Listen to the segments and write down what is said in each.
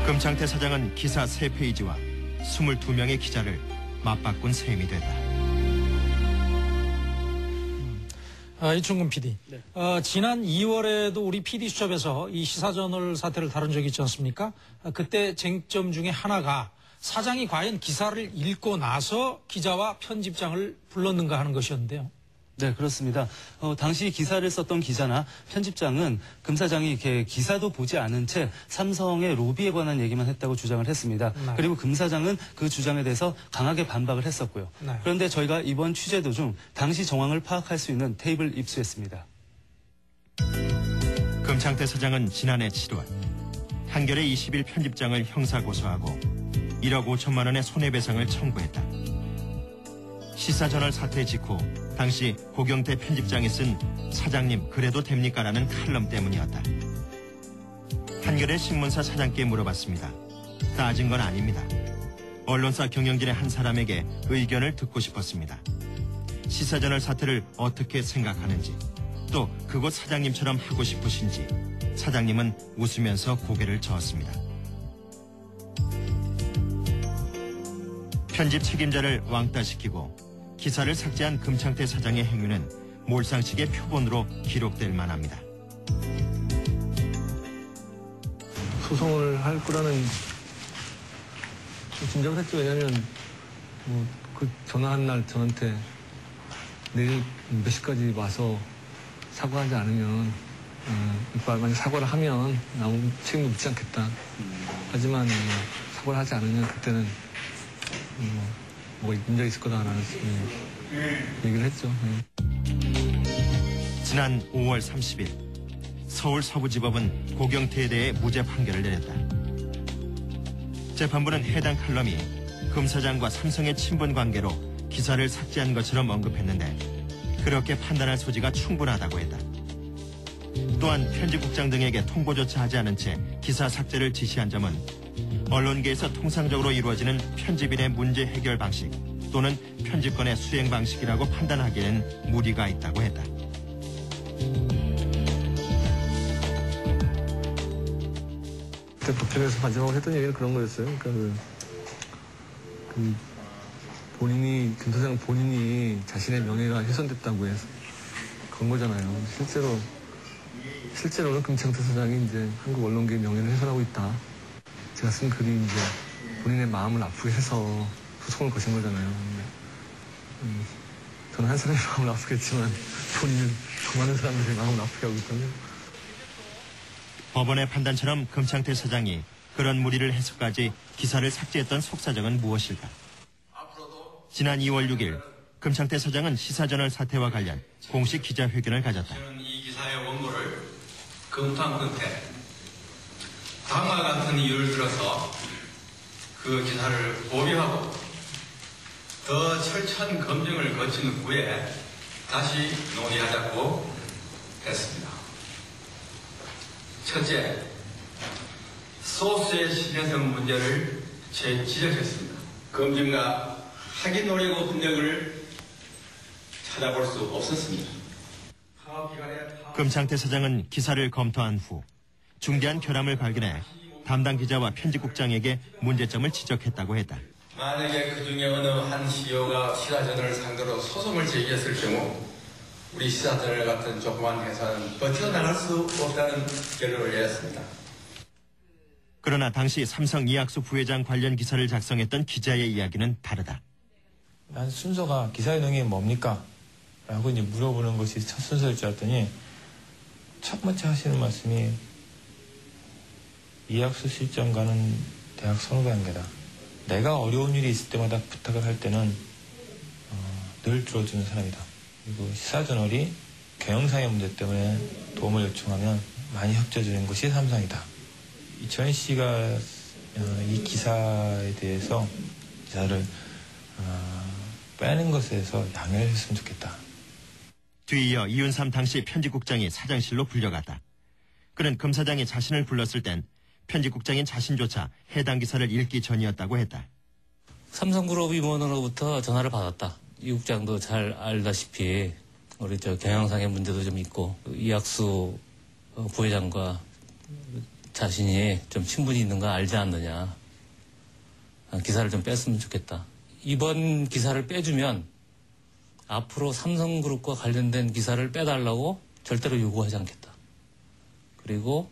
금창태 사장은 기사 3페이지와 22명의 기자를 맞바꾼 셈이 됐다. 이충근 PD. 네. 지난 2월에도 우리 PD수첩에서 이 시사저널 사태를 다룬 적이 있지 않습니까? 그때 쟁점 중에 하나가 사장이 과연 기사를 읽고 나서 기자와 편집장을 불렀는가 하는 것이었는데요. 네, 그렇습니다. 당시 기사를 썼던 기자나 편집장은 금 사장이 이렇게 기사도 보지 않은 채 삼성의 로비에 관한 얘기만 했다고 주장을 했습니다. 네. 그리고 금 사장은 그 주장에 대해서 강하게 반박을 했었고요. 네. 그런데 저희가 이번 취재 도중 당시 정황을 파악할 수 있는 테이프를 입수했습니다. 금창태 사장은 지난해 7월 한겨레 20일 편집장을 형사고소하고 1억 5천만 원의 손해배상을 청구했다. 시사저널 사태 직후 당시 고경태 편집장이 쓴 사장님 그래도 됩니까라는 칼럼 때문이었다. 한겨레 신문사 사장께 물어봤습니다. 따진 건 아닙니다. 언론사 경영진의 한 사람에게 의견을 듣고 싶었습니다. 시사저널 사태를 어떻게 생각하는지, 또 그곳 사장님처럼 하고 싶으신지 사장님은 웃으면서 고개를 저었습니다. 편집 책임자를 왕따시키고 기사를 삭제한 금창태 사장의 행위는 몰상식의 표본으로 기록될 만합니다. 소송을 할 거라는 짐작을 했죠. 왜냐하면 그 전화한 날 저한테 내일 몇 시까지 와서 사과하지 않으면 만약 사과를 하면 아무 책임도 묻지 않겠다. 하지만 사과를 하지 않으면 그때는 뭐가 문제가 있을 거다라는 얘기를 했죠. 지난 5월 30일 서울 서부지법은 고경태에 대해 무죄 판결을 내렸다. 재판부는 해당 칼럼이 금 사장과 삼성의 친분 관계로 기사를 삭제한 것처럼 언급했는데 그렇게 판단할 소지가 충분하다고 했다. 또한 편집국장 등에게 통보조차 하지 않은 채 기사 삭제를 지시한 점은 언론계에서 통상적으로 이루어지는 편집인의 문제 해결 방식 또는 편집권의 수행 방식이라고 판단하기에는 무리가 있다고 했다. 그때 법정에서 마지막으로 했던 얘기는 그런 거였어요. 그러니까 금 사장 본인이 자신의 명예가 훼손됐다고 해서 그런 거잖아요. 실제로는 금창태 사장이 이제 한국 언론계의 명예를 훼손하고 있다. 제가 쓴 글이 이제 본인의 마음을 아프게 해서 소송을 거신 거잖아요. 저는 한 사람의 마음을 아프게 했지만 본인은 더 많은 사람들의 마음을 아프게 하고 있거든요. 법원의 판단처럼 금창태 사장이 그런 무리를 해서까지 기사를 삭제했던 속사정은 무엇일까? 지난 2월 6일 금창태 사장은 시사저널 사태와 관련 공식 기자회견을 가졌다. 저는 이 기사의 원고를 검토한 끝에 다음과 같은 이유를 들어서 그 기사를 보류하고 더 철저한 검증을 거친 후에 다시 논의하자고 했습니다. 첫째, 소스의 신뢰성 문제를 지적했습니다. 검증과 확인 노력 분력을 찾아볼 수 없었습니다. 금창태 사장은 기사를 검토한 후 중대한 결함을 발견해 담당 기자와 편집국장에게 문제점을 지적했다고 했다. 만약에 그중에 어느 한 CEO가 시사저널을 상대로 소송을 제기했을 경우 우리 시사저널 같은 조그만 회사는 버텨나갈 수 없다는 결론을 내렸습니다. 그러나 당시 삼성 이학수 부회장 관련 기사를 작성했던 기자의 이야기는 다르다. 난 순서가 기사의 내용이 뭡니까? 라고 이제 물어보는 것이 첫 순서일 줄 알았더니 첫 번째 하시는 말씀이 이학수 실장과는 대학 선후 관계다. 내가 어려운 일이 있을 때마다 부탁을 할 때는 늘 들어주는 사람이다. 그리고 시사저널이 경영상의 문제 때문에 도움을 요청하면 많이 협조해주는 것이 삼성이다. 이천희 씨가 이 기사에 대해서 기사를 빼는 것에 대해서 양해를 했으면 좋겠다. 뒤이어 이윤삼 당시 편집국장이 사장실로 불려갔다. 그는 금 사장이 자신을 불렀을 땐 편집국장인 자신조차 해당 기사를 읽기 전이었다고 했다. 삼성그룹 임원으로부터 전화를 받았다. 이 국장도 잘 알다시피 우리 경영상의 문제도 좀 있고 이학수 부회장과 자신이 좀 친분이 있는 거 알지 않느냐. 기사를 좀 뺐으면 좋겠다. 이번 기사를 빼주면 앞으로 삼성그룹과 관련된 기사를 빼달라고 절대로 요구하지 않겠다. 그리고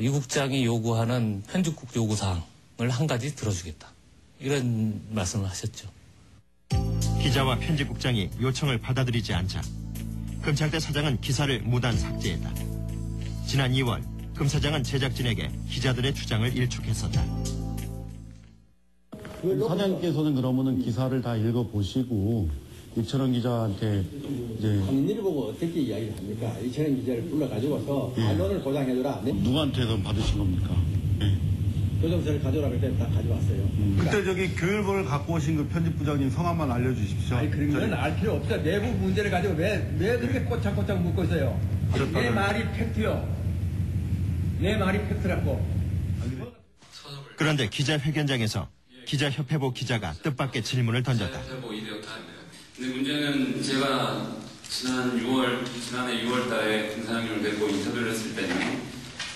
이 국장이 요구하는 편집국 요구사항을 한 가지 들어주겠다. 이런 말씀을 하셨죠. 기자와 편집국장이 요청을 받아들이지 않자 금창대 사장은 기사를 무단 삭제했다. 지난 2월 금 사장은 제작진에게 기자들의 주장을 일축했었다. 사장님께서는 그러면은 기사를 다 읽어보시고 이철원 기자한테 이제 본인을 보고 어떻게 이야기를 합니까? 이철원 기자를 불러가지고서 반론을 보장해줘라. 네? 누구한테서 받으신 겁니까? 교정서를 가져오라 그럴 때 다 가져왔어요. 그때 저기 교육을 갖고 오신 그 편집부장님 성함만 알려주십시오. 아니 그런 건 알 필요 없어요. 내부 문제를 가지고 왜 그렇게 꼬창꼬창 묻고 있어요? 내 말이 팩트요. 내 말이 팩트라고. 그런데 기자회견장에서 기자협회보 기자가 뜻밖의 질문을 던졌다. 근데 문제는 제가 지난해 6월 달에 금 사장님을 뵙고 인터뷰를 했을 때는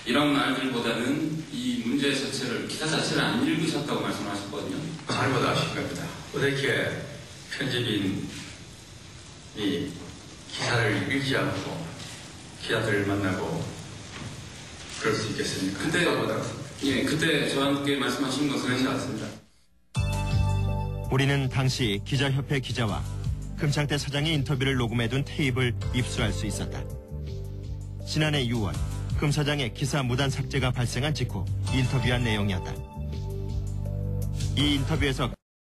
이런 말들보다는 이 문제 자체를, 기사 자체를 안 읽으셨다고 말씀하셨거든요. 잘못 아신 겁니다. 어떻게 편집인이 기사를 읽지 않고 기자들을 만나고 그럴 수 있겠습니까? 그때 저한테 말씀하신 것은 그렇지 않습니다. 우리는 당시 기자협회 기자와 금창대 사장의 인터뷰를 녹음해둔 테이프를 입수할 수 있었다. 지난해 6월 금 사장의 기사 무단 삭제가 발생한 직후 인터뷰한 내용이었다. 이 인터뷰에서